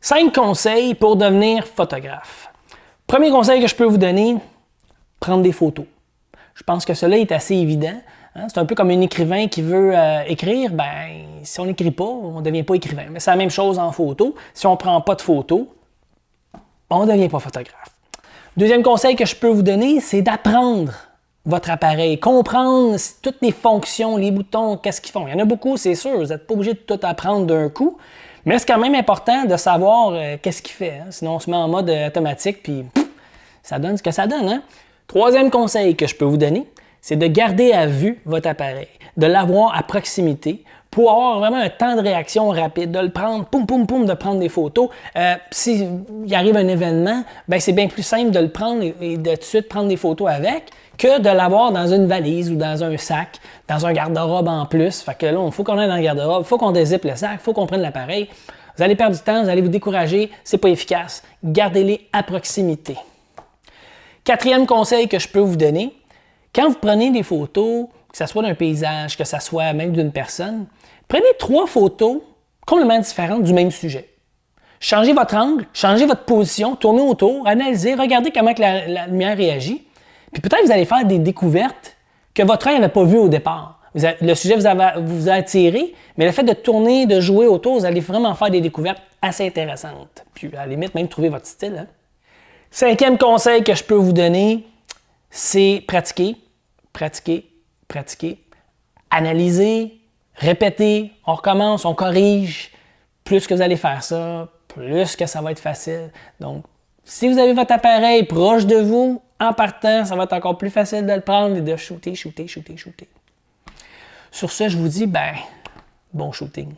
5 conseils pour devenir photographe. Premier conseil que je peux vous donner, prendre des photos. Je pense que cela est assez évident. Hein? C'est un peu comme un écrivain qui veut écrire. Ben, si on n'écrit pas, on ne devient pas écrivain. Mais c'est la même chose en photo. Si on ne prend pas de photos, on ne devient pas photographe. Deuxième conseil que je peux vous donner, c'est d'apprendre votre appareil, comprendre toutes les fonctions, les boutons, qu'est-ce qu'ils font. Il y en a beaucoup, c'est sûr, vous n'êtes pas obligé de tout apprendre d'un coup, mais c'est quand même important de savoir qu'est-ce qu'il fait. Hein? Sinon, on se met en mode automatique, puis ça donne ce que ça donne. Hein? Troisième conseil que je peux vous donner, c'est de garder à vue votre appareil, de l'avoir à proximité pour avoir vraiment un temps de réaction rapide, de le prendre, poum, poum, poum, de prendre des photos. S'il arrive un événement, ben c'est bien plus simple de le prendre et de tout de suite prendre des photos avec que de l'avoir dans une valise ou dans un sac, dans un garde-robe en plus. Fait que là, il faut qu'on aille dans le garde-robe, il faut qu'on dézippe le sac, il faut qu'on prenne l'appareil. Vous allez perdre du temps, vous allez vous décourager, c'est pas efficace. Gardez-les à proximité. Quatrième conseil que je peux vous donner, quand vous prenez des photos, que ce soit d'un paysage, que ce soit même d'une personne, prenez 3 photos complètement différentes du même sujet. Changez votre angle, changez votre position, tournez autour, analysez, regardez comment que la lumière réagit. Puis peut-être vous allez faire des découvertes que votre œil n'avait pas vues au départ. Le sujet vous a attiré, mais le fait de tourner, de jouer autour, vous allez vraiment faire des découvertes assez intéressantes. Puis à la limite, même trouver votre style. Hein? 5e conseil que je peux vous donner, c'est pratiquer, pratiquer, pratiquer, analyser, répéter, on recommence, on corrige. Plus que vous allez faire ça, plus que ça va être facile. Donc, si vous avez votre appareil proche de vous, en partant, ça va être encore plus facile de le prendre et de shooter, shooter, shooter, shooter. Sur ce, je vous dis, bon shooting.